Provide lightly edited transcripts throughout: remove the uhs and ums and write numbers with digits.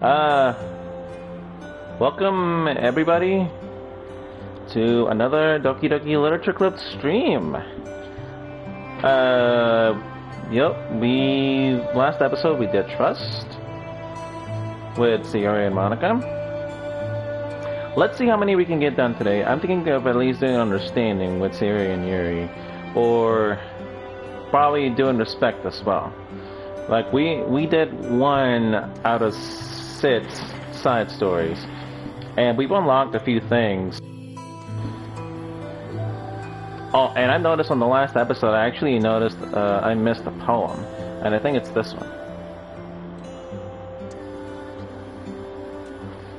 Uh, Welcome everybody to another Doki Doki Literature Club stream. Last episode we did Trust with Sayori and Monika. Let's see how many we can get done today. I'm thinking of at least doing Understanding with Sayori and Yuri, or probably doing Respect as well. Like we did 1 out of 6 side stories, and we've unlocked a few things. Oh, and I noticed on the last episode, I actually noticed I missed a poem, and I think it's this one.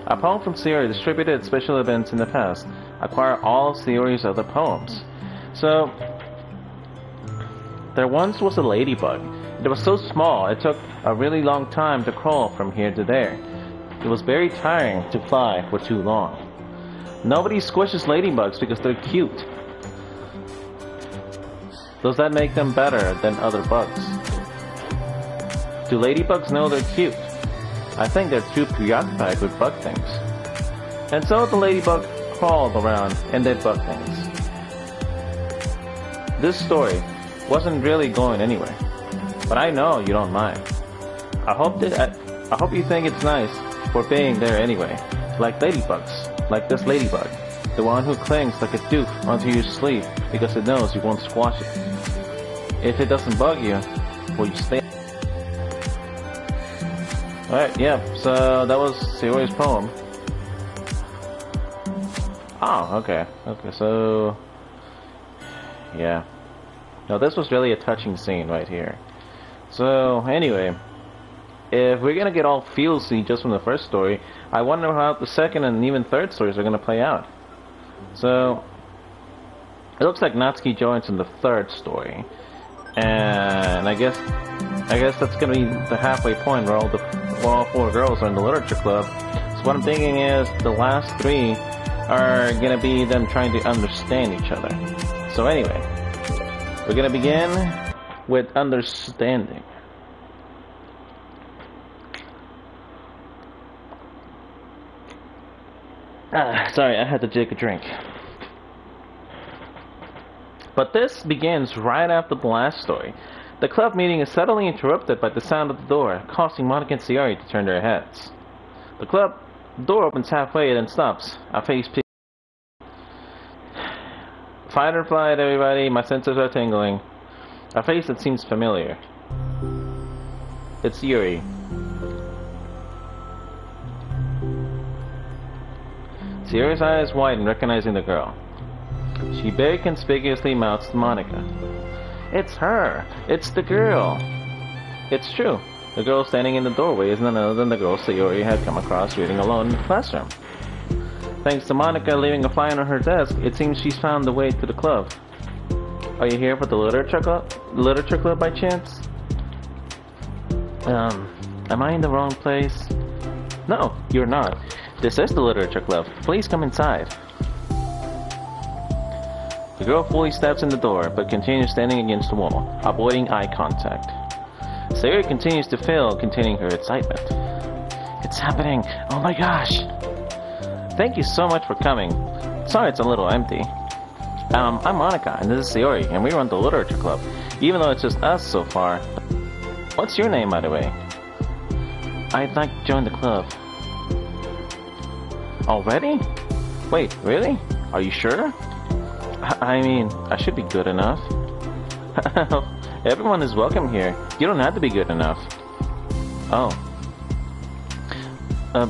A poem from Sayori distributed at special events in the past. Acquire all of Sayori's other poems. So, there once was a ladybug. It was so small, it took a really long time to crawl from here to there. It was very tiring to fly for too long. Nobody squishes ladybugs because they're cute. Does that make them better than other bugs? Do ladybugs know they're cute? I think they're too preoccupied with bug things. And so the ladybug crawled around and did bug things. This story wasn't really going anywhere, but I know you don't mind. I hope you think it's nice for being there anyway. Like ladybugs, like this ladybug, the one who clings like a doof onto your sleeve because it knows you won't squash it. If it doesn't bug you, will you stay? Alright, yeah, so that was Sayori's poem. Oh, okay, so... yeah. No, this was really a touching scene right here. So, anyway, if we're gonna get all feelsy just from the first story, I wonder how the second and even third stories are gonna play out. So, it looks like Natsuki joins in the third story. And I guess that's gonna be the halfway point where all 4 girls are in the literature club. So what I'm thinking is the last 3 are gonna be them trying to understand each other. So anyway, we're gonna begin with Understanding. Sorry, I had to take a drink. But this begins right after the last story. The club meeting is suddenly interrupted by the sound of the door, causing Monika and Sayori to turn their heads. The club door opens halfway and then stops. A face peeks. Fight or flight, everybody. My senses are tingling. A face that seems familiar. It's Yuri. Sayori's eyes widen, recognizing the girl. She very conspicuously mouths to Monika. It's her! It's the girl! It's true. The girl standing in the doorway is none other than the girl Sayori had come across reading alone in the classroom. Thanks to Monika leaving a flyer on her desk, it seems she's found the way to the club. Are you here for the literature club by chance? Am I in the wrong place? No, you're not. This is the literature club. Please come inside. The girl fully steps in the door, but continues standing against the wall, avoiding eye contact. Sayori continues to fail, containing her excitement. It's happening! Oh my gosh! Thank you so much for coming. Sorry it's a little empty. I'm Monika, and this is Sayori, and we run the literature club, even though it's just us so far. What's your name, by the way? I'd like to join the club. Already? Wait, really? Are you sure? I mean, I should be good enough. Everyone is welcome here. You don't have to be good enough. Oh.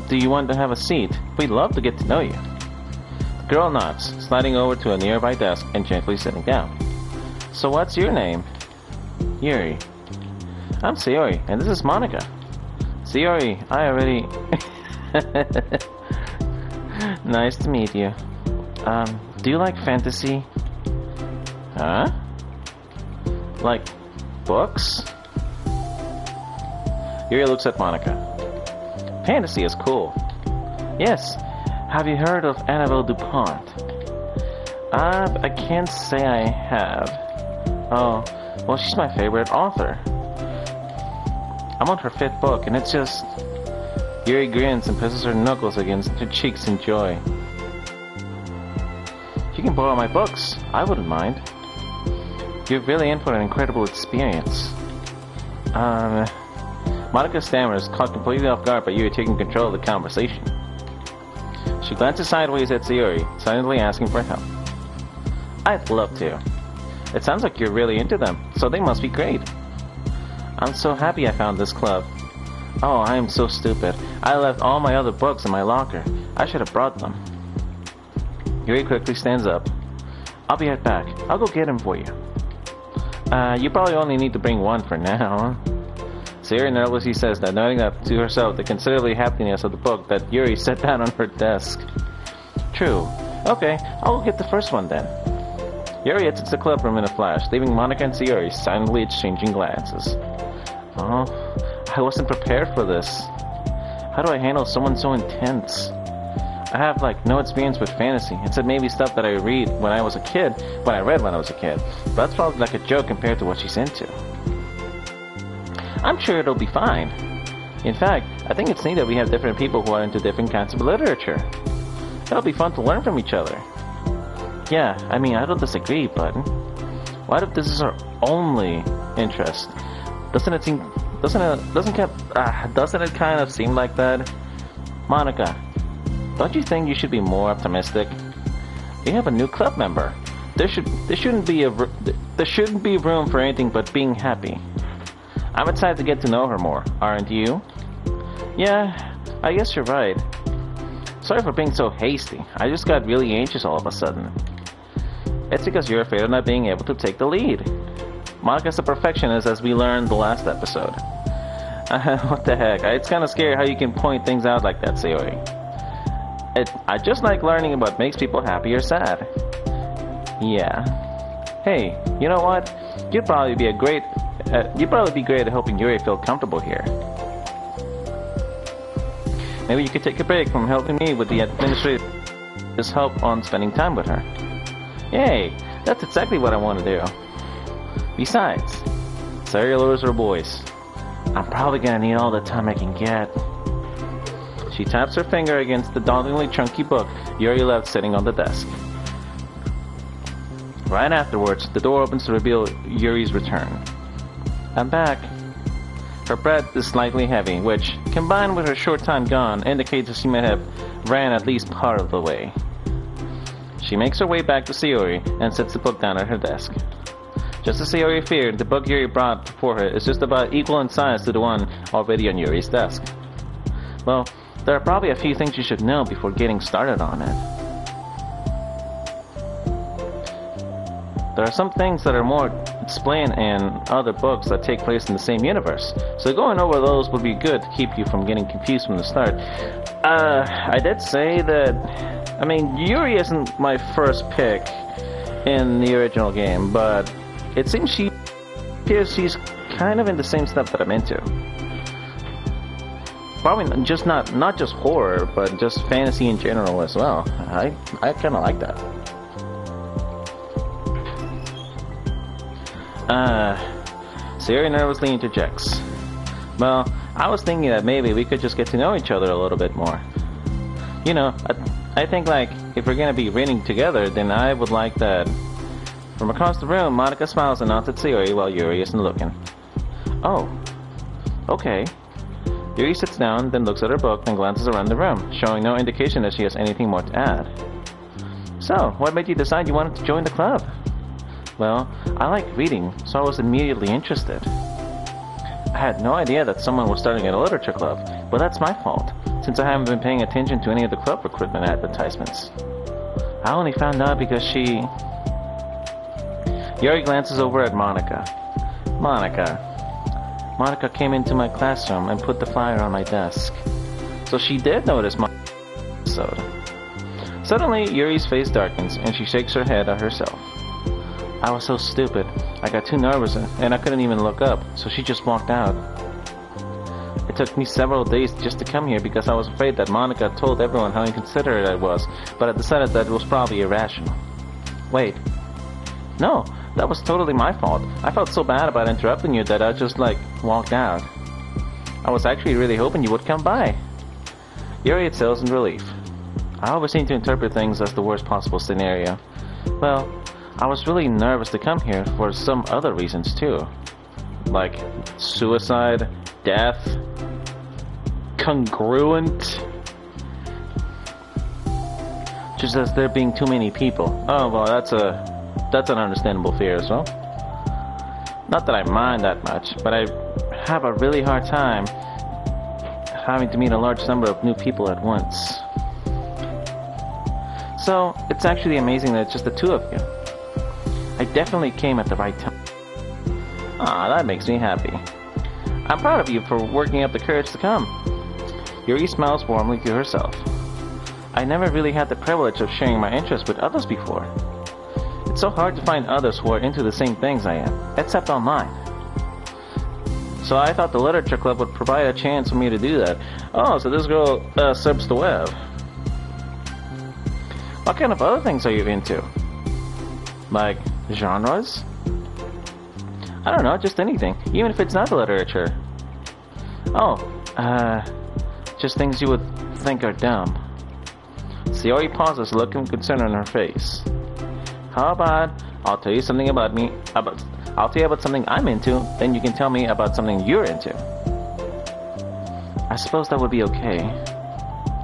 Do you want to have a seat? We'd love to get to know you. The girl nods, sliding over to a nearby desk and gently sitting down. So what's your name? Yuri. I'm Sayori, and this is Monika. Sayori, I already... Nice to meet you. Do you like fantasy? Huh? Like books? Yuri looks at Monika. Fantasy is cool. Yes. Have you heard of Annabelle DuPont? I can't say I have. Oh, well, she's my favorite author. I'm on her 5th book, and it's just... Yuri grins and presses her knuckles against her cheeks in joy. You can borrow my books. I wouldn't mind. You're really in for an incredible experience. Monika stammers, caught completely off guard by Yuri taking control of the conversation. She glances sideways at Sayori, silently asking for help. I'd love to. It sounds like you're really into them, so they must be great. I'm so happy I found this club. Oh, I am so stupid. I left all my other books in my locker. I should have brought them. Yuri quickly stands up. I'll be right back. I'll go get him for you. You probably only need to bring one for now. Sayori nervously says that, noting up to herself the considerable happiness of the book that Yuri set down on her desk. True. Okay, I'll get the first one then. Yuri exits the club room in a flash, leaving Monika and Sayori silently exchanging glances. Oh, I wasn't prepared for this. How do I handle someone so intense? I have, no experience with fantasy, except maybe stuff that I read when I was a kid, but that's probably like a joke compared to what she's into. I'm sure it'll be fine. In fact, I think it's neat that we have different people who are into different kinds of literature. It'll be fun to learn from each other. Yeah, I mean, I don't disagree, but what if this is our only interest? Doesn't it kind of seem like that? Monika, don't you think you should be more optimistic? We have a new club member. There shouldn't be room for anything but being happy. I'm excited to get to know her more, aren't you? Yeah, I guess you're right. Sorry for being so hasty. I just got really anxious all of a sudden. It's because you're afraid of not being able to take the lead. Monika's a perfectionist, as we learned the last episode. What the heck? It's kind of scary how you can point things out like that, Sayori. I just like learning what makes people happy or sad. Yeah. Hey, you know what? You'd probably be great at helping Yuri feel comfortable here. Maybe you could take a break from helping me with the administrator's help on spending time with her. Yay! That's exactly what I want to do. Besides, Sayori lowers her voice. I'm probably gonna need all the time I can get. She taps her finger against the dauntingly chunky book Yuri left sitting on the desk. Right afterwards, the door opens to reveal Yuri's return. I'm back. Her breath is slightly heavy, which, combined with her short time gone, indicates that she may have ran at least part of the way. She makes her way back to Sayori and sets the book down at her desk. Just as Sayori feared, the book Yuri brought before her is just about equal in size to the one already on Yuri's desk. Well, there are probably a few things you should know before getting started on it. There are some things that are more explained in other books that take place in the same universe, so going over those would be good to keep you from getting confused from the start. I did say that, Yuri isn't my first pick in the original game, but it seems she's kind of in the same stuff that I'm into. Probably just not just horror, but just fantasy in general as well. I kind of like that. Sayori nervously interjects. Well, I was thinking that maybe we could just get to know each other a little bit more. You know, I think if we're gonna be reading together, then I would like that. From across the room, Monika smiles and nods at Sayori while Yuri isn't looking. Oh, okay. Yuri sits down, then looks at her book and glances around the room, showing no indication that she has anything more to add. So, what made you decide you wanted to join the club? Well, I like reading, so I was immediately interested. I had no idea that someone was starting a literature club, but that's my fault, since I haven't been paying attention to any of the club recruitment advertisements. I only found out because she... Yuri glances over at Monika. Monika came into my classroom and put the flyer on my desk. So she did notice my episode. Suddenly, Yuri's face darkens, and she shakes her head at herself. I was so stupid. I got too nervous and I couldn't even look up, so she just walked out. It took me several days just to come here because I was afraid that Monika told everyone how inconsiderate I was, but I decided that it was probably irrational. Wait. No, that was totally my fault. I felt so bad about interrupting you that I just, walked out. I was actually really hoping you would come by. Yuri exhales in relief. I always seem to interpret things as the worst possible scenario. Well, I was really nervous to come here for some other reasons too. Like suicide, death, congruent. Just as there being too many people. Oh well, that's an understandable fear as well. Not that I mind that much, but I have a really hard time having to meet a large number of new people at once. So, it's actually amazing that it's just the two of you. I definitely came at the right time. Ah, that makes me happy. I'm proud of you for working up the courage to come. Yuri smiles warmly to herself. I never really had the privilege of sharing my interests with others before. It's so hard to find others who are into the same things I am, except online. So I thought the literature club would provide a chance for me to do that. Oh, so this girl surfs the web. What kind of other things are you into? Like, genres? I don't know, just anything, even if it's not literature. Oh, just things you would think are dumb. Sayori pauses, looking concern on her face. How about I'll tell you something about me, I'll tell you about something I'm into, then you can tell me about something you're into. I suppose that would be okay.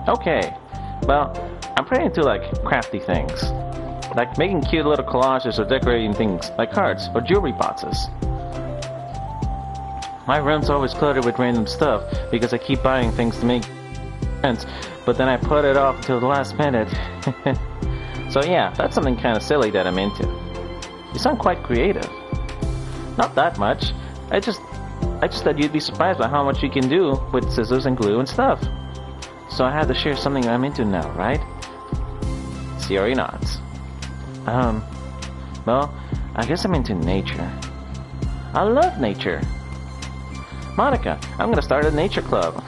Okay. Well, I'm pretty into like crafty things. Like making cute little collages or decorating things like cards or jewelry boxes. My room's always cluttered with random stuff because I keep buying things to make sense, but then I put it off until the last minute. So yeah, that's something kind of silly that I'm into. You sound quite creative. Not that much. I just thought you'd be surprised by how much you can do with scissors and glue and stuff. So I had to share something I'm into now, right? Sayori nods. Well, I guess I'm into nature. I love nature. Monika, I'm gonna start a nature club.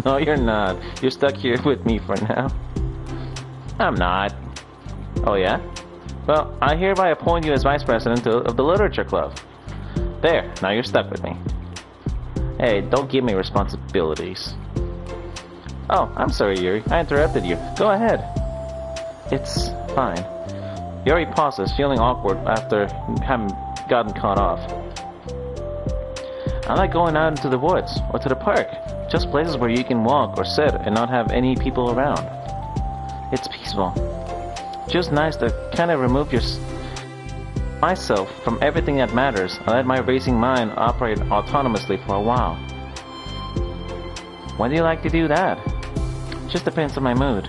No, you're not. You're stuck here with me for now. I'm not. Oh yeah? Well, I hereby appoint you as vice president of the literature club. There, now you're stuck with me. Hey, don't give me responsibilities. Oh, I'm sorry, Yuri. I interrupted you. Go ahead. It's fine. Yuri pauses, feeling awkward after having gotten caught off. I like going out into the woods or to the park. Just places where you can walk or sit and not have any people around. It's peaceful. Just nice to kind of remove myself from everything that matters and let my racing mind operate autonomously for a while. When do you like to do that? Just depends on my mood.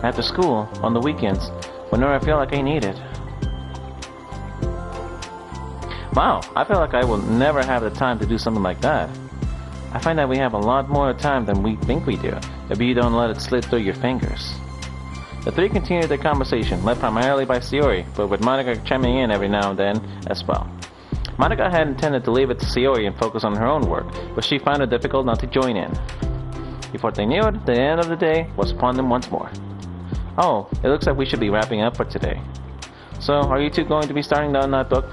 After school, on the weekends, whenever I feel like I need it. Wow, I feel like I will never have the time to do something like that. I find that we have a lot more time than we think we do, if you don't let it slip through your fingers. The three continued their conversation, led primarily by Sayori, but with Monika chiming in every now and then as well. Monika had intended to leave it to Sayori and focus on her own work, but she found it difficult not to join in. Before they knew it, the end of the day was upon them once more. Oh, it looks like we should be wrapping up for today. So, are you two going to be starting on that book,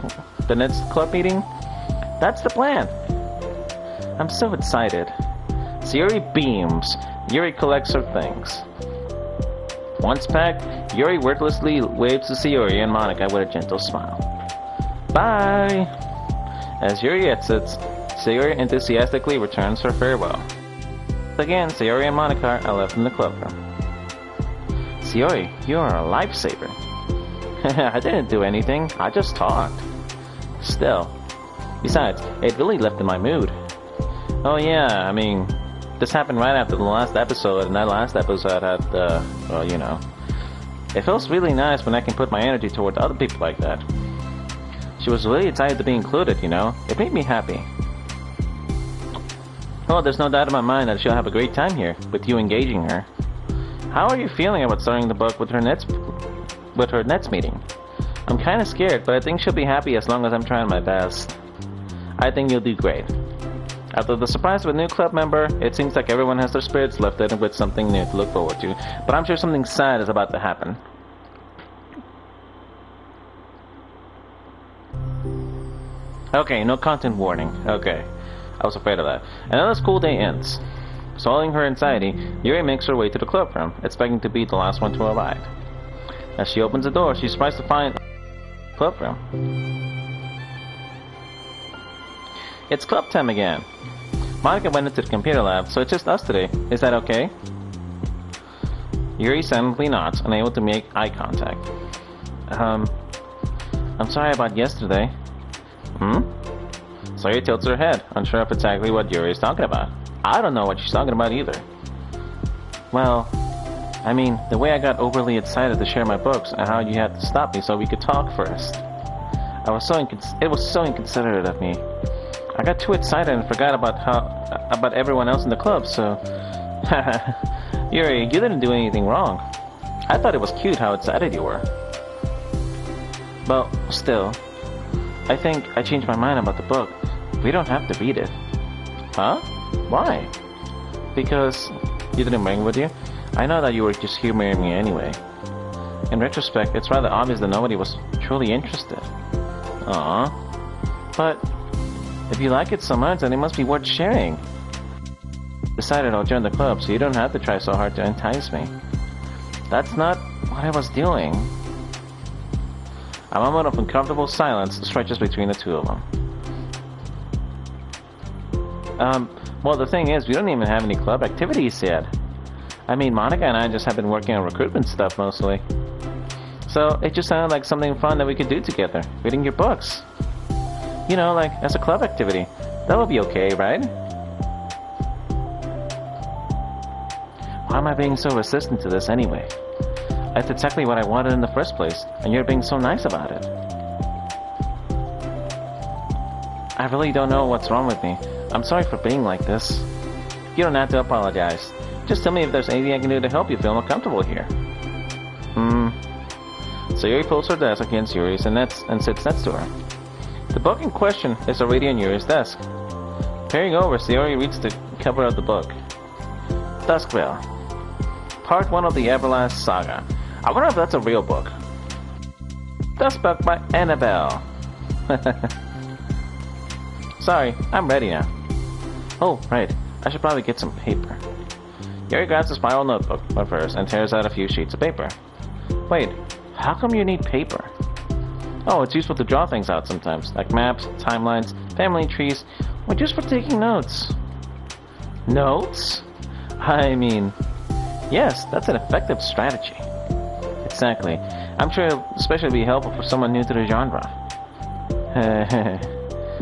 the next club meeting? That's the plan! I'm so excited. Sayori beams. Yuri collects her things. Once packed, Yuri wordlessly waves to Sayori and Monika with a gentle smile. Bye! As Yuri exits, Sayori enthusiastically returns her farewell. Again, Sayori and Monika are left in the club room. Sayori, you are a lifesaver. I didn't do anything, I just talked. Still. Besides, it really lifted my mood. Oh yeah, I mean, this happened right after the last episode, and that last episode had, well, you know. It feels really nice when I can put my energy toward other people like that. She was really excited to be included, you know. It made me happy. Well, there's no doubt in my mind that she'll have a great time here, with you engaging her. How are you feeling about starting the book with her next meeting? I'm kinda scared, but I think she'll be happy as long as I'm trying my best. I think you'll do great. After the surprise of a new club member, it seems like everyone has their spirits lifted with something new to look forward to, but I'm sure something sad is about to happen. Okay, no content warning. Okay, I was afraid of that. Another school day ends. Swallowing her anxiety, Yuri makes her way to the club room, expecting to be the last one to arrive. As she opens the door, she's surprised to find the club room. It's club time again. Monika went into the computer lab, so it's just us today. Is that okay? Yuri silently nods, unable to make eye contact. I'm sorry about yesterday. Sayori tilts her head, unsure of exactly what Yuri is talking about. I don't know what she's talking about either. Well, I mean, the way I got overly excited to share my books and how you had to stop me so we could talk first. It was so inconsiderate of me. I got too excited and forgot about everyone else in the club, so... Yuri, you didn't do anything wrong. I thought it was cute how excited you were. Well, still, I think I changed my mind about the book. We don't have to read it. Huh? Why? Because you didn't bring it with you? I know that you were just humoring me anyway. In retrospect, it's rather obvious that nobody was truly interested. Aww. But if you like it so much, then it must be worth sharing. Decided I'll join the club so you don't have to try so hard to entice me. That's not what I was doing. A moment of uncomfortable silence stretches between the two of them. Well, the thing is, we don't even have any club activities yet. I mean, Monika and I just have been working on recruitment stuff mostly. So, it just sounded like something fun that we could do together, reading your books. You know, like, as a club activity. That would be okay, right? Why am I being so resistant to this anyway? That's exactly what I wanted in the first place, and you're being so nice about it. I really don't know what's wrong with me. I'm sorry for being like this. You don't have to apologize. Just tell me if there's anything I can do to help you feel more comfortable here. Sayori pulls her desk against Yuri's and sits next to her. The book in question is already on Yuri's desk. Peering over, Sayori reads the cover of the book. Duskvale. Part 1 of the Everlast Saga. I wonder if that's a real book. Duskbook by Annabelle. Sorry, I'm ready now. Oh, right. I should probably get some paper. Yuri grabs a spiral notebook of hers and tears out a few sheets of paper. Wait, how come you need paper? Oh, it's useful to draw things out sometimes, like maps, timelines, family trees, or just for taking notes. Notes? I mean, yes, that's an effective strategy. Exactly. I'm sure it'll especially be helpful for someone new to the genre.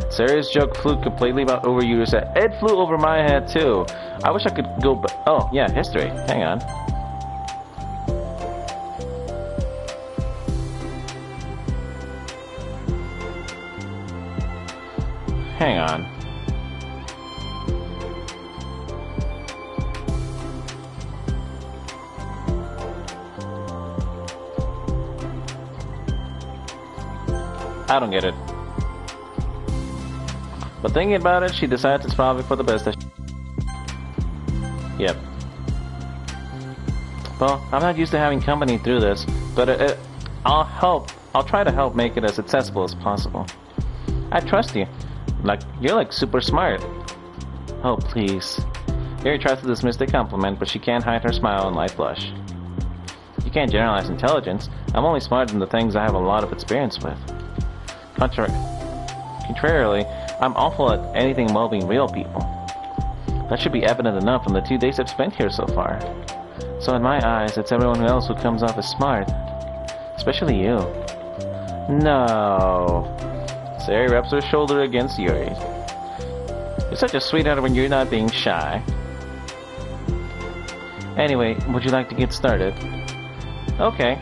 Sayori's joke flew completely over Yuri's head. It flew over my head too. I wish I could go back. Oh, yeah, history. Hang on. Hang on. I don't get it. But thinking about it, she decides it's probably for the best that Yep. Well, I'm not used to having company through this, but I'll try to help make it as accessible as possible. I trust you. You're like super smart. Oh, please. Yuri tries to dismiss the compliment, but she can't hide her smile and light blush. You can't generalize intelligence. I'm only smart in the things I have a lot of experience with. Contrarily, I'm awful at anything involving real people. That should be evident enough from the 2 days I've spent here so far. So in my eyes, it's everyone else who comes off as smart. Especially you. No. Sayori rubs her shoulder against Yuri. You're such a sweetheart when you're not being shy. Anyway, would you like to get started? Okay.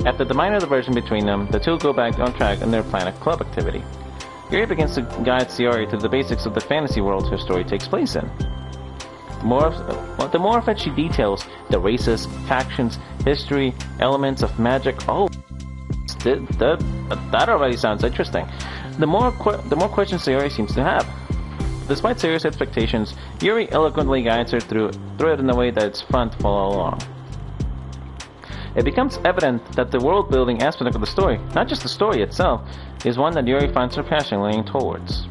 After the minor diversion between them, the two go back on track in their plan of club activity. Yuri begins to guide Sayori through the basics of the fantasy world her story takes place in. The more of it she details, the races, factions, history, elements of magic. Oh, that already sounds interesting. The more questions Sayori seems to have. Despite Sayori's expectations, Yuri eloquently guides her through it in a way that it's fun to follow along. It becomes evident that the world-building aspect of the story, not just the story itself, is one that Yuri finds her passion leaning towards.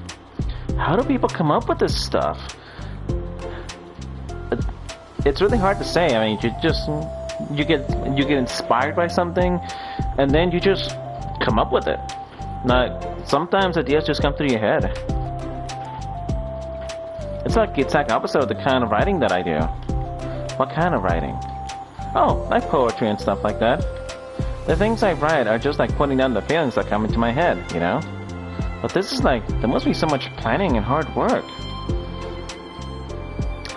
How do people come up with this stuff? it's really hard to say. I mean, you get inspired by something, and then you just come up with it. Like, sometimes ideas just come through your head. It's like opposite of the kind of writing that I do. What kind of writing? Oh, like poetry and stuff like that. The things I write are just like putting down the feelings that come into my head, you know? But this is like, there must be so much planning and hard work.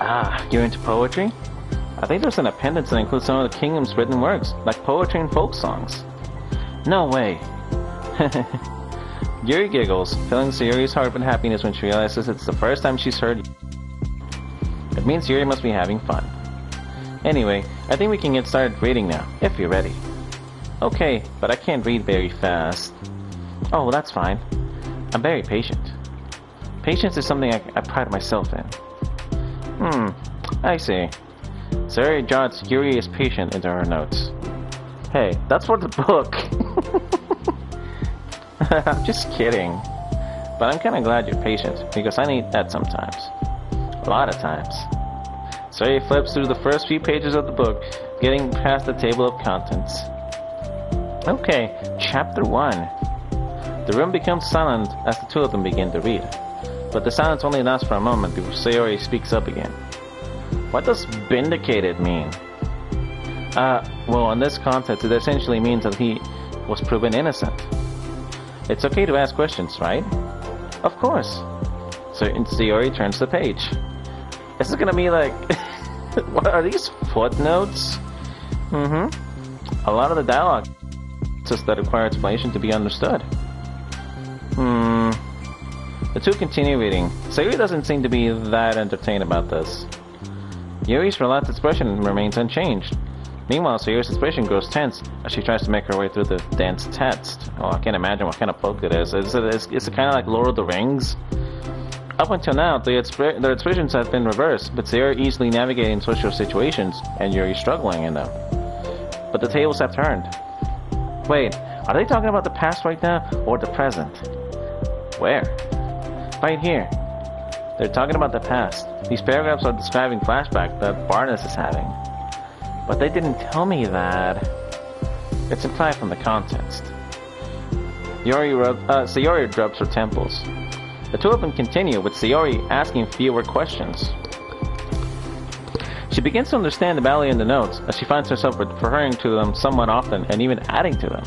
Ah, you're into poetry? I think there's an appendix that includes some of the kingdom's written works, like poetry and folk songs. No way. Yuri giggles, filling Sayori's heart with happiness when she realizes it's the first time she's heard. It means Yuri must be having fun. Anyway, I think we can get started reading now, if you're ready. Okay, but I can't read very fast. Oh, well, that's fine. I'm very patient. Patience is something I pride myself in. I see. Sayori jots Yuri is patient into her notes. Hey, that's for the book. I'm just kidding. But I'm kinda glad you're patient, because I need that sometimes. A lot of times. Sayori flips through the first few pages of the book, getting past the table of contents. Okay, chapter 1. The room becomes silent as the two of them begin to read. But the silence only lasts for a moment before Sayori speaks up again. What does vindicated mean? Well, in this context, it essentially means that he was proven innocent. It's okay to ask questions, right? Of course. So Sayori turns the page. Is it gonna be like... what are these footnotes? A lot of the dialogue just that require explanation to be understood. The two continue reading. Sayori doesn't seem to be that entertained about this. Yuri's relaxed expression remains unchanged. Meanwhile, Sayori's expression grows tense as she tries to make her way through the dense text. Oh, I can't imagine what kind of book it is. Is it kind of like Lord of the Rings? Up until now, their expressions have been reversed, but Sayori easily navigating social situations, and Yuri struggling in them. But the tables have turned. Wait, are they talking about the past right now, or the present? Where? Right here. They're talking about the past. These paragraphs are describing flashback that Barnes is having. But they didn't tell me that. It's implied from the context. Sayori rubs her temples. The two of them continue, with Sayori asking fewer questions. She begins to understand the value in the notes, as she finds herself referring to them somewhat often and even adding to them.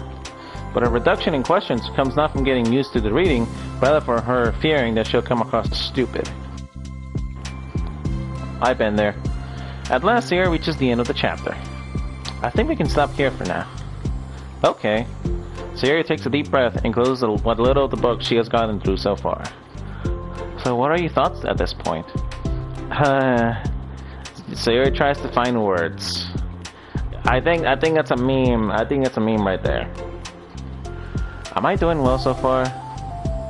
But a reduction in questions comes not from getting used to the reading, rather for her fearing that she'll come across stupid. I've been there. At last, Sayori reaches the end of the chapter. I think we can stop here for now. Okay. Sayori takes a deep breath and closes what little of the book she has gotten through so far. So what are your thoughts at this point? Sayori tries to find words. I think that's a meme. I think that's a meme right there. Am I doing well so far?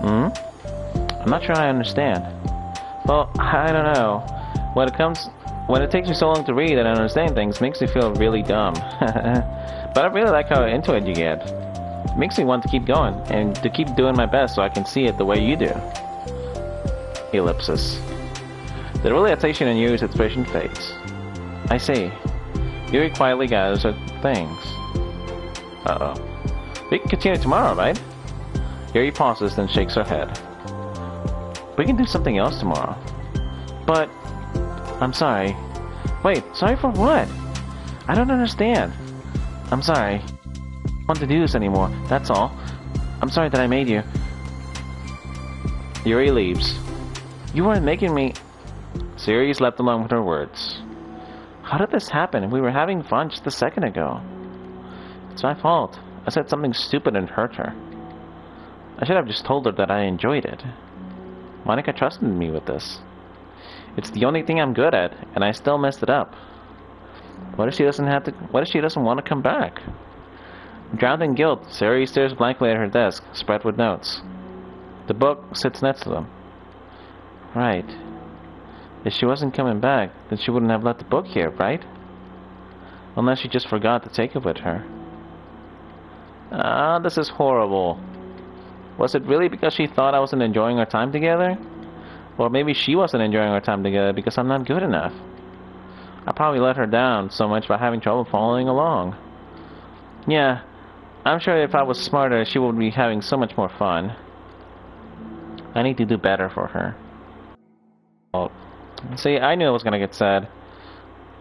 I'm not sure I understand. Well, I don't know. When it takes me so long to read and understand things, makes me feel really dumb. But I really like how into it you get. It makes me want to keep going, and to keep doing my best so I can see it the way you do. Ellipsis. The relaxation in Yuri's expression fades. I see. Yuri quietly gathers her things. Uh-oh. We can continue tomorrow, right? Yuri pauses, then shakes her head. We can do something else tomorrow. But... I'm sorry. Wait, sorry for what? I don't understand. I'm sorry. I don't want to do this anymore, that's all. I'm sorry that I made you. Yuri leaves. You weren't making me... Sayori's left alone with her words. How did this happen? We were having fun just a second ago. It's my fault. I said something stupid and hurt her. I should have just told her that I enjoyed it. Monika trusted me with this. It's the only thing I'm good at, and I still messed it up. What if she doesn't want to come back? Drowned in guilt, Sayori stares blankly at her desk, spread with notes. The book sits next to them. Right. If she wasn't coming back, then she wouldn't have left the book here, right? Unless she just forgot to take it with her. Ah, this is horrible. Was it really because she thought I wasn't enjoying our time together? Or maybe she wasn't enjoying our time together because I'm not good enough. I probably let her down so much by having trouble following along. Yeah, I'm sure if I was smarter, she would be having so much more fun. I need to do better for her. Oh, see, I knew it was gonna get sad.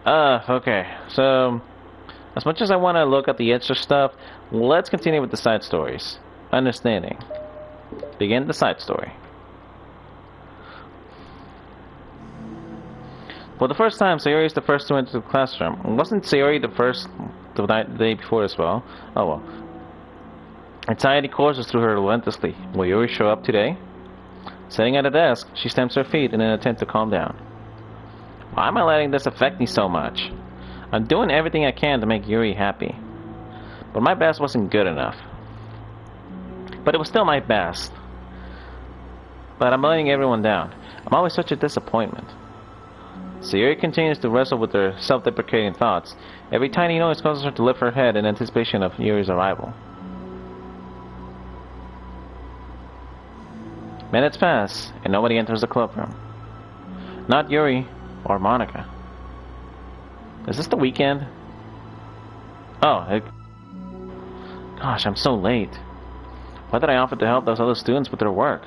Okay, so as much as I want to look at the extra stuff, let's continue with the side stories. Understanding. Begin the side story. For the first time, Sayori is the first to enter the classroom. Wasn't Sayori the first the day before as well? Oh well. Anxiety courses through her relentlessly. Will Yuri show up today? Sitting at a desk, she stamps her feet in an attempt to calm down. Why am I letting this affect me so much? I'm doing everything I can to make Yuri happy. But my best wasn't good enough. But it was still my best. But I'm letting everyone down. I'm always such a disappointment. Sayori continues to wrestle with her self-deprecating thoughts. Every tiny noise causes her to lift her head in anticipation of Yuri's arrival. Minutes pass, and nobody enters the clubroom. Not Yuri or Monika. Is this the weekend? Gosh, I'm so late. Why did I offer to help those other students with their work?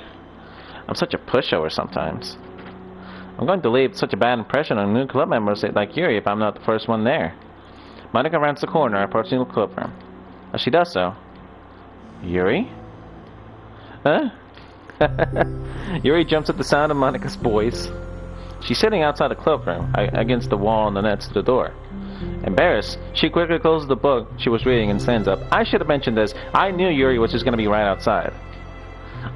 I'm such a pushover sometimes. I'm going to leave such a bad impression on new club members like Yuri if I'm not the first one there. Monika rounds the corner, approaching the clubroom. As she does so... Yuri? Huh? Yuri jumps at the sound of Monika's voice. She's sitting outside the clubroom, against the wall and next to the door. Embarrassed, she quickly closes the book she was reading and stands up. I should have mentioned this. I knew Yuri was just going to be right outside.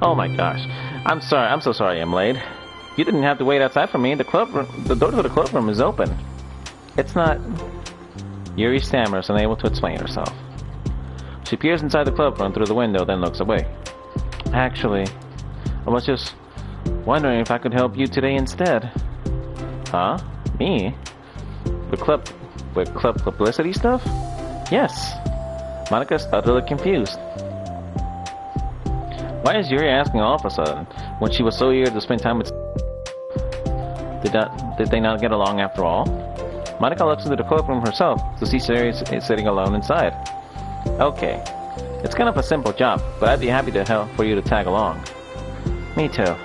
Oh my gosh. I'm sorry. I'm so sorry I'm late. You didn't have to wait outside for me. The door to the clubroom is open. It's not... Yuri stammers, unable to explain herself. She peers inside the clubroom through the window, then looks away. Actually, I was just wondering if I could help you today instead. Huh? Me? With club publicity stuff? Yes. Monika's utterly confused. Why is Yuri asking all of a sudden, when she was so eager to spend time with... Did they not get along after all? Monika looks into the cloakroom herself to see Sayori sitting alone inside. Okay. It's kind of a simple job, but I'd be happy to help for you to tag along. Me too.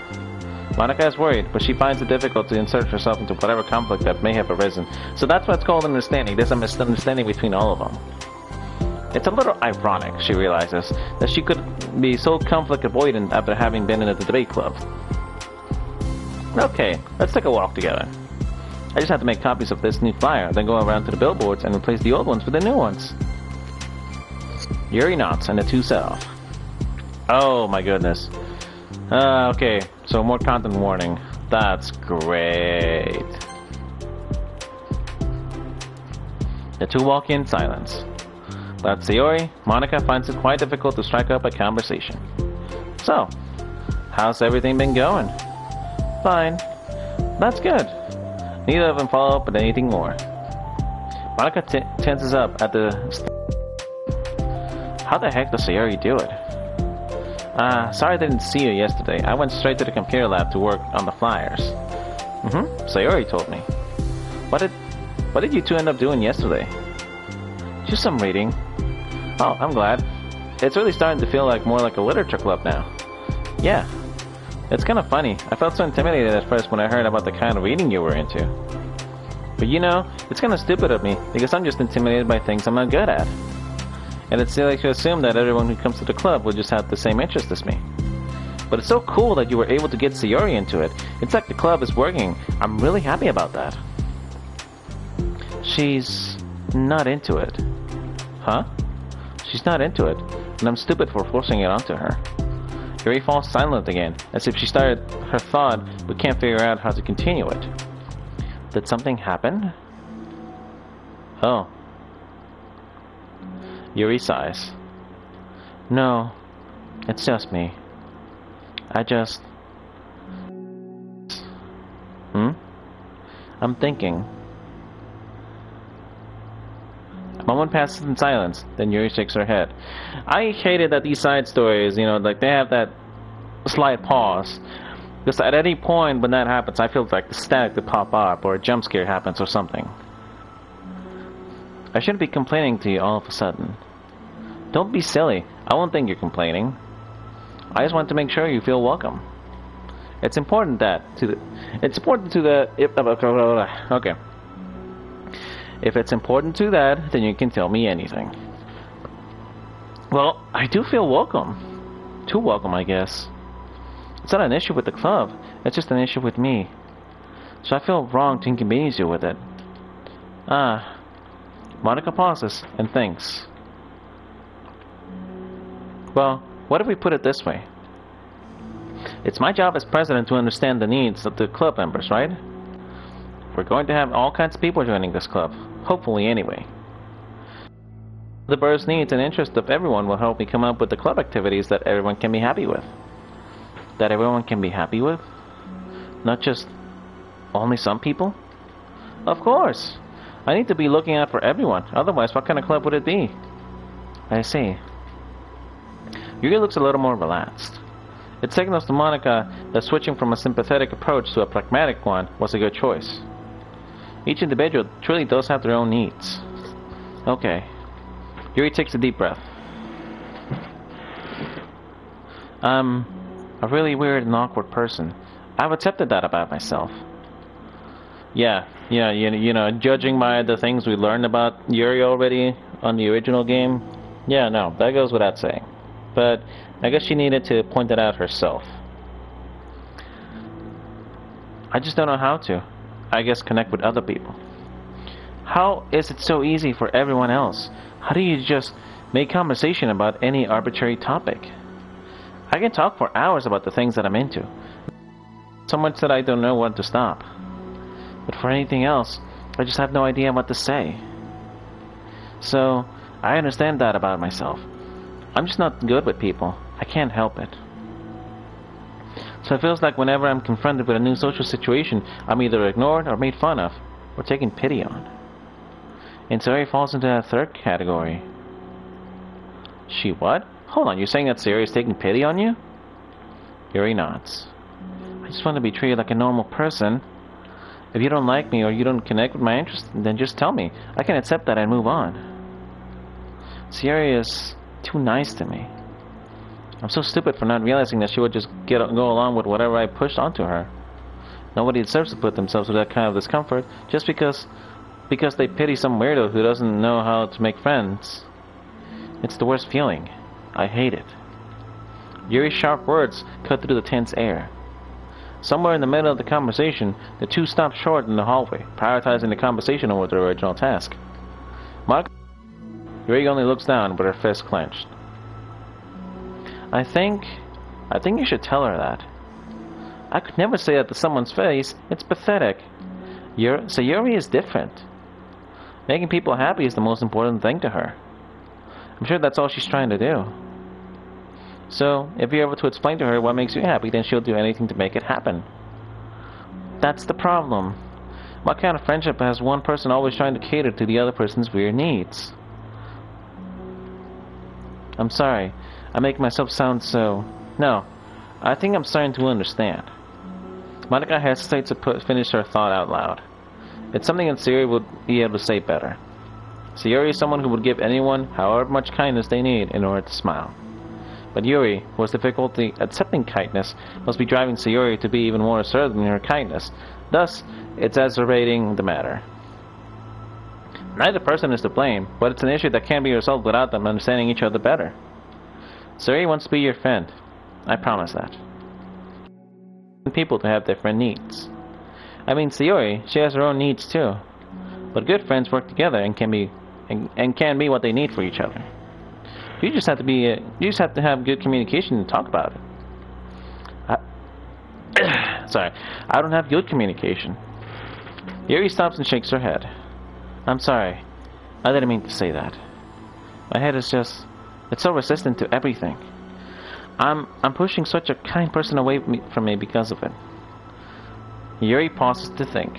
Monika is worried, but she finds it difficult to insert herself into whatever conflict that may have arisen. So that's what's called understanding. There's a misunderstanding between all of them. It's a little ironic, she realizes, that she could be so conflict avoidant after having been in a debate club. Okay, let's take a walk together. I just have to make copies of this new flyer, then go around to the billboards and replace the old ones with the new ones. Yuri nods, and the two set off. Oh my goodness. Okay, so more content warning. That's great. The two walk in silence. But Sayori, Monika finds it quite difficult to strike up a conversation. So, how's everything been going? Fine. That's good. Neither of them follow up with anything more. Monika tenses up at the... How the heck does Sayori do it? Sorry I didn't see you yesterday. I went straight to the computer lab to work on the flyers. Sayori told me. What did you two end up doing yesterday? Just some reading. Oh, I'm glad. It's really starting to feel like more like a literature club now. Yeah. It's kind of funny. I felt so intimidated at first when I heard about the kind of reading you were into. But you know, it's kind of stupid of me, because I'm just intimidated by things I'm not good at. And it's silly to assume that everyone who comes to the club will just have the same interest as me. But it's so cool that you were able to get Sayori into it. It's like the club is working. I'm really happy about that. She's not into it. Huh? She's not into it, and I'm stupid for forcing it onto her. Yuri falls silent again, as if she started her thought but can't figure out how to continue it. Did something happen? Oh. Yuri sighs. No, it's just me. I'm thinking. A moment passes in silence, then Yuri shakes her head. I hated that these side stories, you know, like they have that slight pause. Because at any point when that happens, I feel like the static to pop up or a jump scare happens or something. I shouldn't be complaining to you all of a sudden. Don't be silly. I won't think you're complaining. I just want to make sure you feel welcome. It's important that okay. If it's important to that, then you can tell me anything. Well, I do feel welcome. Too welcome, I guess. It's not an issue with the club. It's just an issue with me. So I feel wrong to inconvenience you with it. Monika pauses and thinks. Well, what if we put it this way? It's my job as president to understand the needs of the club members, right? We're going to have all kinds of people joining this club. Hopefully, anyway. The bird's needs and interests of everyone will help me come up with the club activities that everyone can be happy with. That everyone can be happy with? Not just only some people? Of course! I need to be looking out for everyone. Otherwise, what kind of club would it be? I see. Yuri looks a little more relaxed. It signals to Monika that switching from a sympathetic approach to a pragmatic one was a good choice. Each individual truly does have their own needs. Okay. Yuri takes a deep breath. I'm a really weird and awkward person. I've accepted that about myself. Yeah, you know, judging by the things we learned about Yuri already on the original game, yeah, no, that goes without saying. But I guess she needed to point that out herself. I just don't know how to. I guess connect with other people. How is it so easy for everyone else? How do you just make conversation about any arbitrary topic? I can talk for hours about the things that I'm into. So much that I don't know when to stop. But for anything else, I just have no idea what to say. So, I understand that about myself. I'm just not good with people. I can't help it. So it feels like whenever I'm confronted with a new social situation, I'm either ignored or made fun of, or taken pity on. And Sayori falls into that third category. She what? Hold on, you're saying that Sayori is taking pity on you? Yuri nods. I just want to be treated like a normal person. If you don't like me or you don't connect with my interests, then just tell me. I can accept that and move on. Sayori is too nice to me. I'm so stupid for not realizing that she would just go along with whatever I pushed onto her. Nobody deserves to put themselves through that kind of discomfort just because they pity some weirdo who doesn't know how to make friends. It's the worst feeling. I hate it. Yuri's sharp words cut through the tense air. Somewhere in the middle of the conversation, the two stop short in the hallway, prioritizing the conversation over their original task. Monika. Yuri only looks down with her fist clenched. I think you should tell her that. I could never say that to someone's face. It's pathetic. Sayori is different. Making people happy is the most important thing to her. I'm sure that's all she's trying to do. So, if you're able to explain to her what makes you happy, then she'll do anything to make it happen. That's the problem. What kind of friendship has one person always trying to cater to the other person's weird needs? I'm sorry. I make myself sound so... No. I think I'm starting to understand. Monika hesitates to finish her thought out loud. It's something that Sayori would be able to say better. Sayori is someone who would give anyone however much kindness they need in order to smile. But Yuri, who has difficulty accepting kindness, must be driving Sayori to be even more assertive in her kindness. Thus, it's exacerbating the matter. Neither person is to blame, but it's an issue that can't be resolved without them understanding each other better. Sayori wants to be your friend. I promise that. People to have different needs. I mean, Sayori, she has her own needs too. But good friends work together and can be what they need for each other. You just have to have good communication and talk about it. Sorry, I don't have good communication. Yuri stops and shakes her head. I'm sorry. I didn't mean to say that. My head is just... It's so resistant to everything. I'm pushing such a kind person away from me because of it. Yuri pauses to think.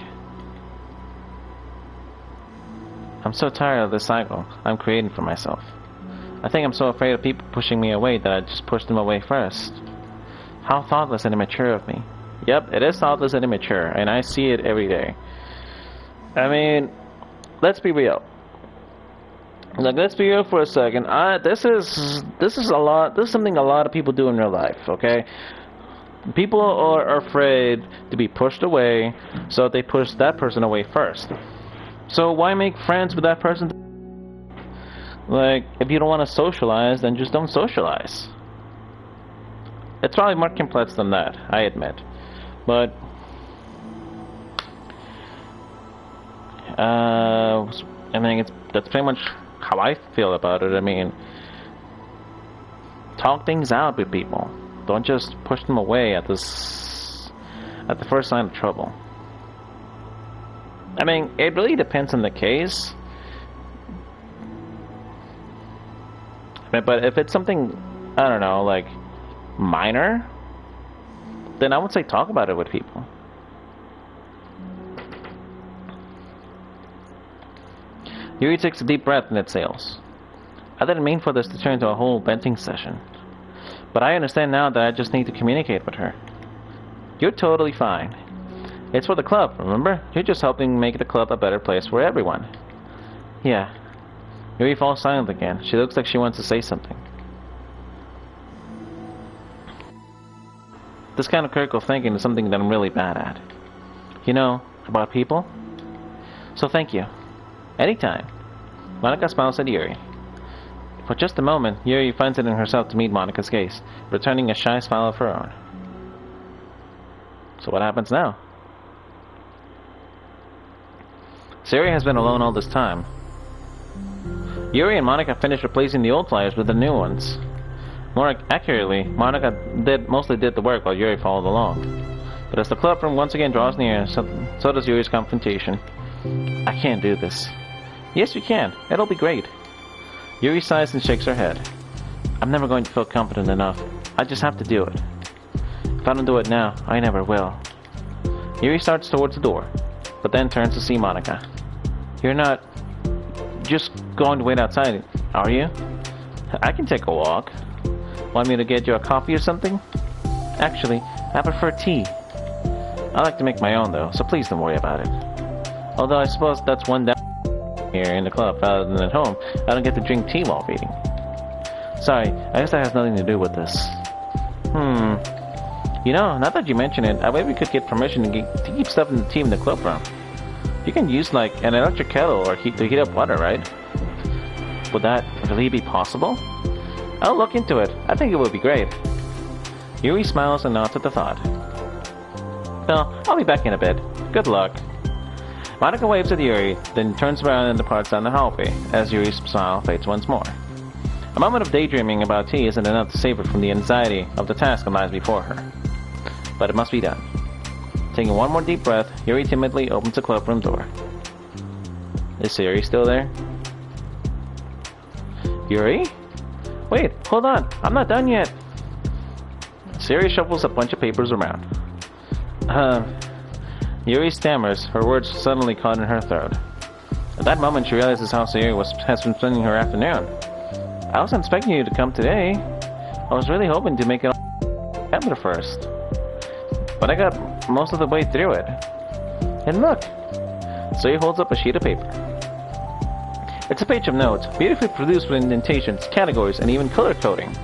I'm so tired of this cycle I'm creating for myself. I think I'm so afraid of people pushing me away that I just push them away first. How thoughtless and immature of me. Yep, it is thoughtless and immature, and I see it every day. I mean, let's be real. Like, let's be real for a second. This is a lot. This is something a lot of people do in real life. Okay, people are afraid to be pushed away, so they push that person away first. So why make friends with that person? Like, if you don't want to socialize, then just don't socialize. It's probably more complex than that, I admit. But I mean, that's pretty much how I feel about it. I mean, talk things out with people. Don't just push them away at the first sign of trouble. I mean, it really depends on the case. But if it's something, I don't know, like minor, then I would say talk about it with people. Yuri takes a deep breath and exhales. I didn't mean for this to turn into a whole venting session. But I understand now that I just need to communicate with her. You're totally fine. It's for the club, remember? You're just helping make the club a better place for everyone. Yeah. Yuri falls silent again. She looks like she wants to say something. This kind of critical thinking is something that I'm really bad at. You know, about people. So thank you. Anytime. Monika smiles at Yuri. For just a moment, Yuri finds it in herself to meet Monika's gaze, returning a shy smile of her own. So what happens now? Sayori has been alone all this time. Yuri and Monika finished replacing the old flyers with the new ones. More accurately, Monika mostly did the work while Yuri followed along. But as the club room once again draws near, so does Yuri's confrontation. I can't do this. Yes, you can. It'll be great. Yuri sighs and shakes her head. I'm never going to feel confident enough. I just have to do it. If I don't do it now, I never will. Yuri starts towards the door, but then turns to see Monika. You're not just going to wait outside, are you? I can take a walk. Want me to get you a coffee or something? Actually, I prefer tea. I like to make my own though, so please don't worry about it. Although I suppose that's one down here in the club rather than at home. I don't get to drink tea while reading. Sorry, I guess that has nothing to do with this. You know, now that you mention it, I bet we could get permission to keep stuff in the tea in the club room. You can use like an electric kettle or to heat up water, right? Would that really be possible? I'll look into it. I think it would be great. Yuri smiles and nods at the thought. Well, I'll be back in a bit. Good luck. Monika waves at Yuri, then turns around and departs down the hallway, as Yuri's smile fades once more. A moment of daydreaming about tea isn't enough to save her from the anxiety of the task that lies before her. But it must be done. Taking one more deep breath, Yuri timidly opens the clubroom door. Is Sayori still there? Yuri? Wait, hold on. I'm not done yet. Sayori shuffles a bunch of papers around. Yuri stammers, her words suddenly caught in her throat. At that moment, she realizes how Sayori has been spending her afternoon. I wasn't expecting you to come today. I was really hoping to make it all happen first. But I got most of the way through it. And look! Sayori holds up a sheet of paper. It's a page of notes, beautifully produced with indentations, categories, and even color coding.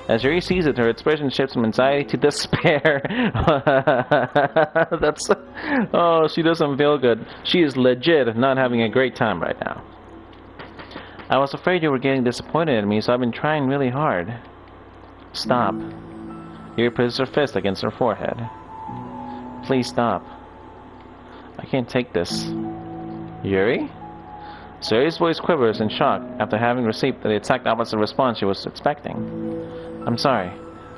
As Yuri sees it, her expression shifts from anxiety to despair. Oh, she doesn't feel good. She is legit not having a great time right now. I was afraid you were getting disappointed in me, so I've been trying really hard. Stop. Yuri presses her fist against her forehead. Please stop. I can't take this. Yuri? Sayori's voice quivers in shock after having received the exact opposite response she was expecting. I'm sorry.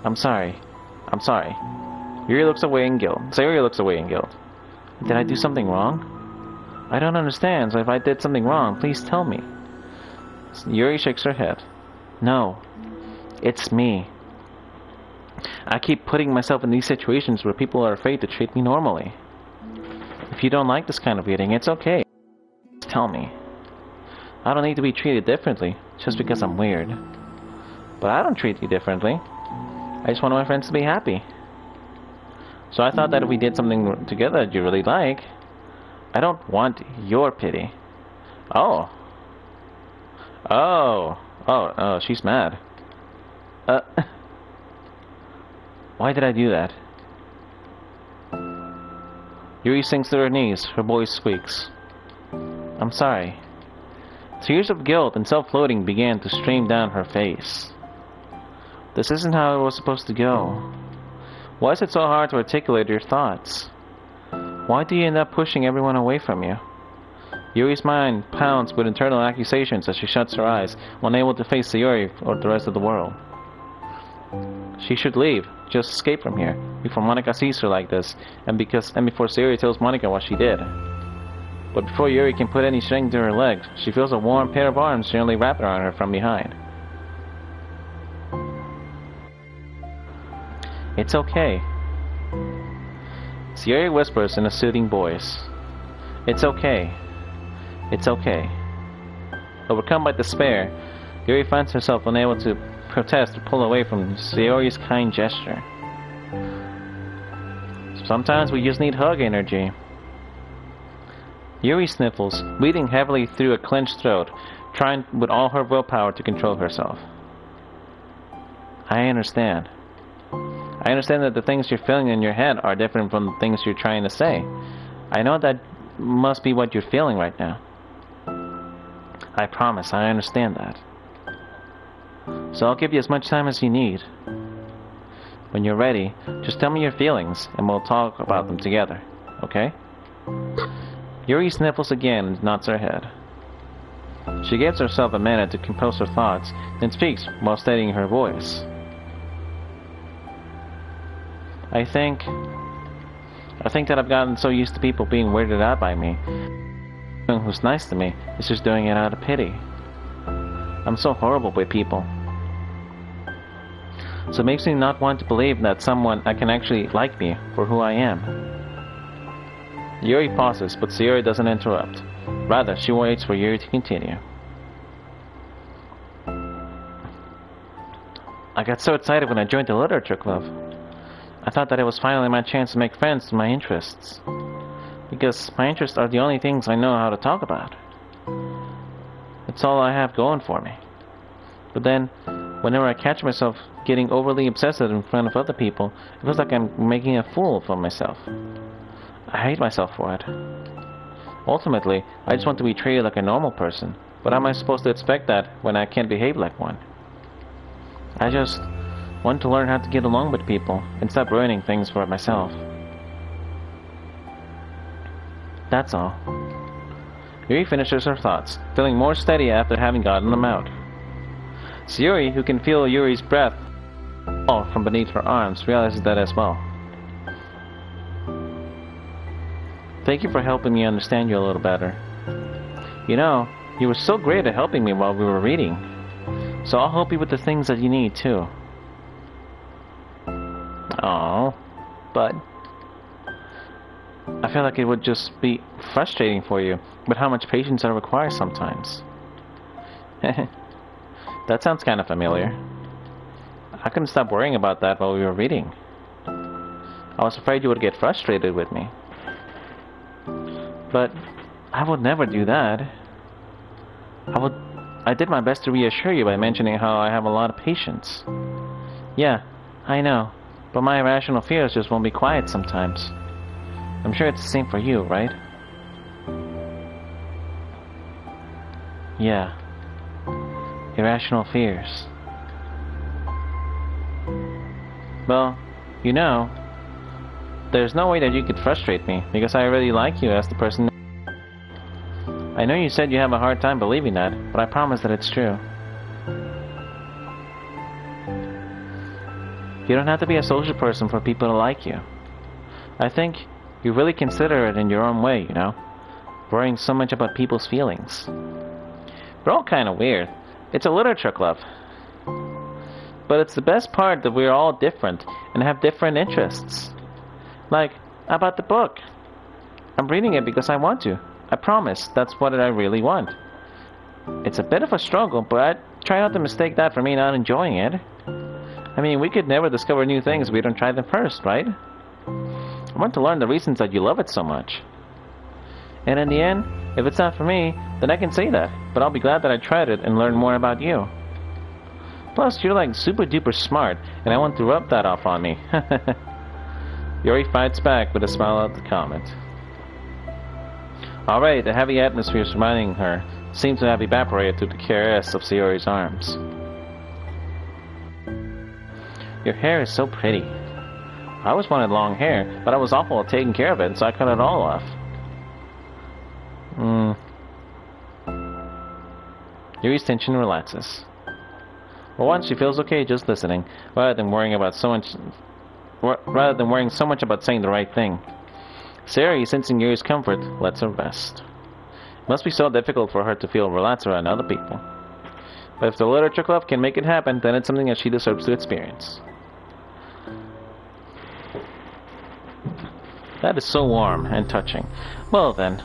I'm sorry. I'm sorry. Yuri looks away in guilt. Sayori looks away in guilt. Did I do something wrong? I don't understand, so if I did something wrong, please tell me. Yuri shakes her head. No. It's me. I keep putting myself in these situations where people are afraid to treat me normally. If you don't like this kind of reading, it's okay. Just tell me. I don't need to be treated differently just because I'm weird. But I don't treat you differently. I just want my friends to be happy. So I thought that if we did something together that you really like, I don't want your pity. Oh. Oh. Oh, she's mad. Uh, why did I do that? Yuri sinks to her knees. Her voice squeaks. I'm sorry. Tears of guilt and self-loathing began to stream down her face. This isn't how it was supposed to go. Why is it so hard to articulate your thoughts? Why do you end up pushing everyone away from you? Yuri's mind pounds with internal accusations as she shuts her eyes, unable to face Sayori or the rest of the world. She should leave, just escape from here, before Monika sees her like this, and before Sayori tells Monika what she did. But before Yuri can put any strength to her legs, she feels a warm pair of arms gently wrap around her from behind. It's okay. Sayori whispers in a soothing voice. It's okay. It's okay. Overcome by despair, Yuri finds herself unable to protest or pull away from Sayori's kind gesture. Sometimes we just need hug energy. Yuri sniffles, breathing heavily through a clenched throat, trying with all her willpower to control herself. I understand. I understand that the things you're feeling in your head are different from the things you're trying to say. I know that must be what you're feeling right now. I promise, I understand that. So I'll give you as much time as you need. When you're ready, just tell me your feelings, and we'll talk about them together, okay? Yuri sniffles again and nods her head. She gives herself a minute to compose her thoughts, then speaks while steadying her voice. I think that I've gotten so used to people being weirded out by me. Anyone who's nice to me is just doing it out of pity. I'm so horrible with people. So it makes me not want to believe that someone can actually like me for who I am. Yuri pauses, but Sayori doesn't interrupt. Rather, she waits for Yuri to continue. I got so excited when I joined the literature club. I thought that it was finally my chance to make friends with my interests. Because my interests are the only things I know how to talk about. It's all I have going for me. But then, whenever I catch myself getting overly obsessive in front of other people, it feels like I'm making a fool of myself. I hate myself for it. Ultimately, I just want to be treated like a normal person. But how am I supposed to expect that when I can't behave like one? I just want to learn how to get along with people and stop ruining things for myself. That's all. Yuri finishes her thoughts, feeling more steady after having gotten them out. Sayori, who can feel Yuri's breath fall from beneath her arms, realizes that as well. Thank you for helping me understand you a little better. You know, you were so great at helping me while we were reading. So I'll help you with the things that you need, too. Oh, but I feel like it would just be frustrating for you with how much patience I require sometimes. That sounds kind of familiar. I couldn't stop worrying about that while we were reading. I was afraid you would get frustrated with me. But I would never do that. I did my best to reassure you by mentioning how I have a lot of patience. Yeah, I know. But my irrational fears just won't be quiet sometimes. I'm sure it's the same for you, right? Yeah. Irrational fears. Well, you know, there's no way that you could frustrate me, because I really like you as the person. I know you said you have a hard time believing that, but I promise that it's true. You don't have to be a social person for people to like you. I think you really consider it in your own way, you know? Worrying so much about people's feelings. We're all kind of weird. It's a literature club. But it's the best part that we're all different and have different interests. Like, about the book. I'm reading it because I want to. I promise, that's what I really want. It's a bit of a struggle, but I try not to mistake that for me not enjoying it. I mean, we could never discover new things if we don't try them first, right? I want to learn the reasons that you love it so much. And in the end, If it's not for me, then I can say that, but I'll be glad that I tried it and learned more about you. Plus, you're like super duper smart, and I want to rub that off on me. Yuri fights back with a smile at the comment. Alright, the heavy atmosphere surrounding her seems to have evaporated through the caress of Sayori's arms. Your hair is so pretty. I always wanted long hair, but I was awful at taking care of it, so I cut it all off. Yuri's tension relaxes. For once, she feels okay just listening, rather than worrying so much about saying the right thing. Sayori, sensing Yuri's comfort, lets her rest. It must be so difficult for her to feel relaxed around other people. But if the literature club can make it happen, then it's something that she deserves to experience. That is so warm and touching. Well then,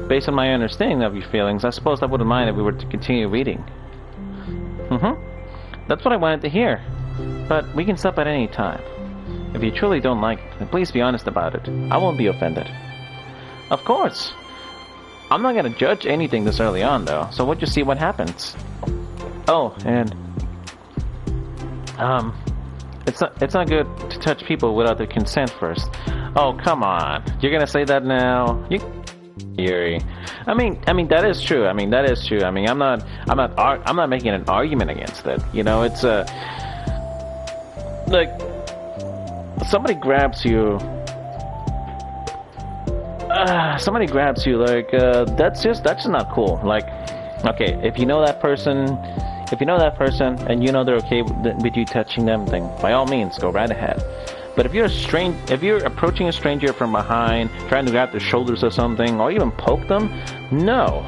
based on my understanding of your feelings, I suppose I wouldn't mind if we were to continue reading. That's what I wanted to hear. But we can stop at any time. If you truly don't like it, then please be honest about it. I won't be offended. Of course. I'm not gonna judge anything this early on, though, so we'll just see what happens. Oh, and... It's not good to touch people without their consent first. Oh, come on. You're gonna say that now? Yuri. I mean that is true. I'm not making an argument against it. You know, it's like somebody grabs you like that's just not cool. Like, okay, if you know that person and you know they're okay with you touching them, then by all means go right ahead. But if you're approaching a stranger from behind, trying to grab their shoulders or something, or even poke them, no.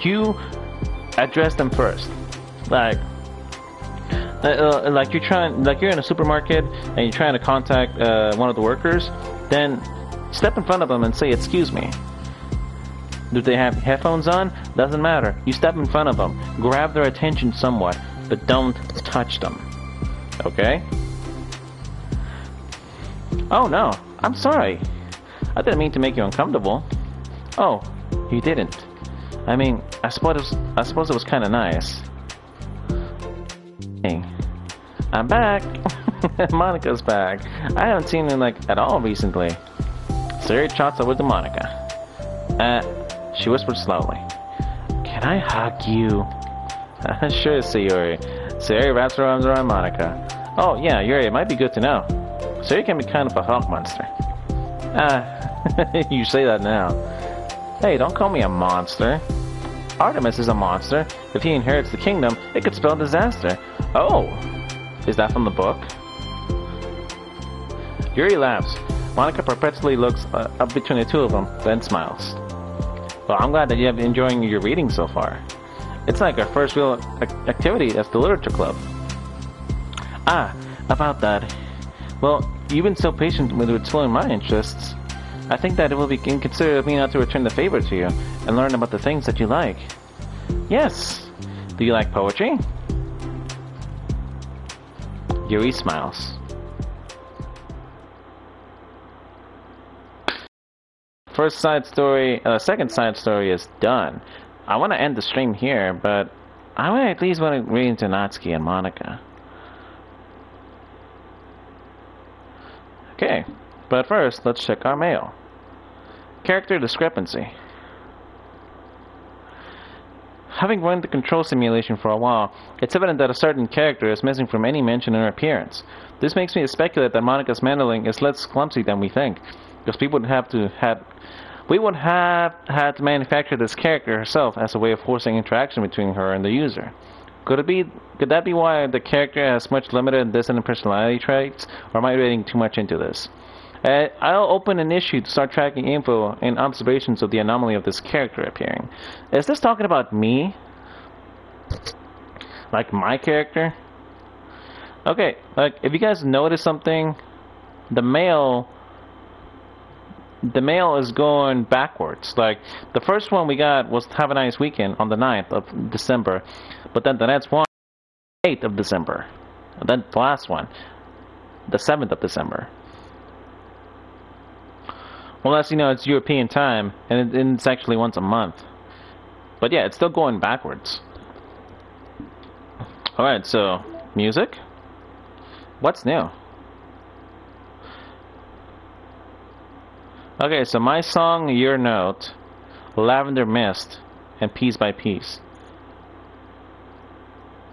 You address them first. Like you're in a supermarket and you're trying to contact one of the workers, then step in front of them and say, "Excuse me." Do they have headphones on? Doesn't matter. You step in front of them, grab their attention somewhat, but don't touch them. Okay? Oh no, I'm sorry. I didn't mean to make you uncomfortable. Oh, you didn't. I mean, I suppose it was kind of nice. Hey, I'm back. Monika's back. I haven't seen her at all recently. Sayori trots over to Monika. She whispered slowly. Can I hug you? Sure, Sayori. Sayori wraps her arms around Monika. Oh yeah, Yuri, it might be good to know. Sayori can be kind of a hawk monster. You say that now. Hey, don't call me a monster. Artemis is a monster. If he inherits the kingdom, it could spell disaster. Oh, is that from the book? Yuri laughs. Monika perpetually looks up between the two of them, then smiles. Well, I'm glad that you have been enjoying your reading so far. It's like our first real activity as the literature club. About that. Well, you've been so patient with exploring my interests. I think that it will be inconsiderate of me not to return the favor to you and learn about the things that you like. Yes. Do you like poetry? Yuri smiles. Second side story is done. I want to end the stream here, but I at least want to read into Natsuki and Monika. Okay, but first, let's check our mail. Character discrepancy. Having run the control simulation for a while, it's evident that a certain character is missing from any mention in her appearance. This makes me speculate that Monika's handling is less clumsy than we think, because we would have had to manufacture this character herself as a way of forcing interaction between her and the user. Could that be why the character has much limited and dissonant personality traits, or am I reading too much into this? I'll open an issue to start tracking info and observations of the anomaly of this character appearing. Is this talking about me? Like my character? Okay, like if you guys notice something, the mail is going backwards. Like the first one we got was "Have a nice weekend" on the 9th of December, but then the next one, 8th of December, and then the last one, the 7th of December. Unless, you know, it's European time, and it's actually once a month. But yeah, it's still going backwards. Alright, so, music? What's new? Okay, so my song, Your Note, Lavender Mist, and Piece by Piece.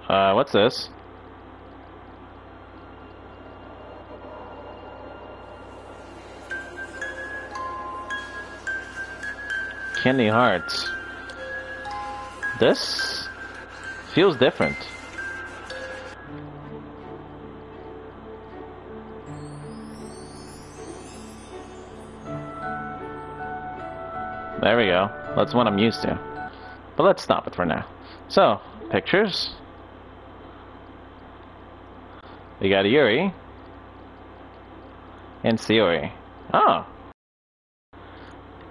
What's this? Candy Hearts. This feels different. There we go. That's what I'm used to. But let's stop it for now. So, pictures. We got Yuri and Sayori. Oh.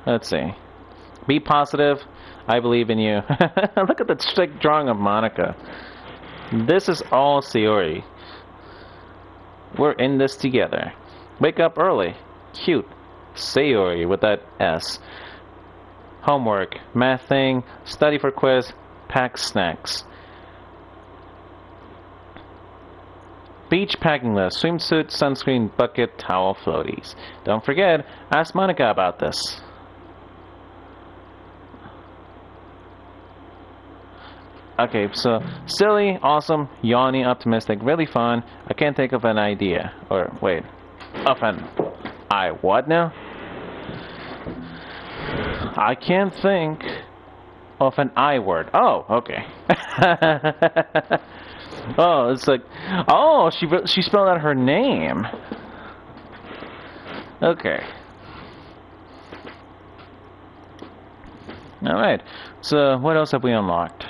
Let's see. Be positive. I believe in you. Look at the strict drawing of Monika. This is all Sayori. We're in this together. Wake up early. Cute. Sayori with that S. Homework. Math thing. Study for quiz. Pack snacks. Beach packing list. Swimsuit, sunscreen, bucket, towel, floaties. Don't forget, ask Monika about this. Okay, so silly, awesome, yawny, optimistic, really fun. I can't think of an idea. Or wait, of an what now? I can't think of an I word. Oh, okay. Oh, it's like, oh, she spelled out her name. Okay. All right. So what else have we unlocked?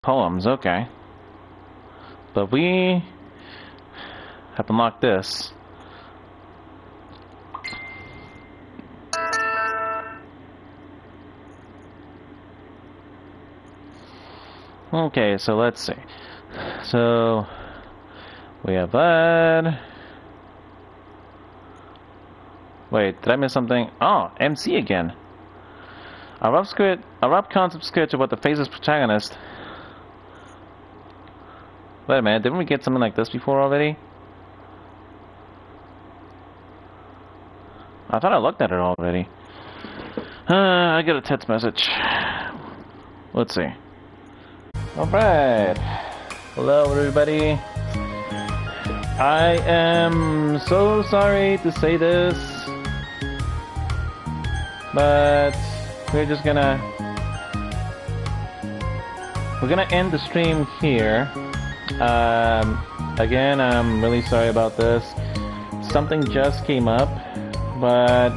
Poems, okay. But we have unlocked this. Okay, so let's see. So we have that. Wait, did I miss something? Oh, MC again. A rough concept sketch about the Faceless protagonist. Wait a minute, didn't we get something like this before already? I thought I looked at it already. I got a text message. Let's see. Alright. Hello everybody. I am so sorry to say this, but we're gonna end the stream here. Again, I'm really sorry about this. Something just came up, but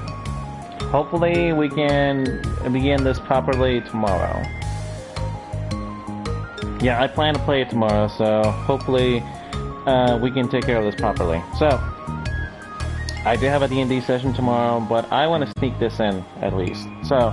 hopefully we can begin this properly tomorrow. Yeah, I plan to play it tomorrow, so hopefully we can take care of this properly. So, I do have a D&D session tomorrow, but I want to sneak this in at least. So,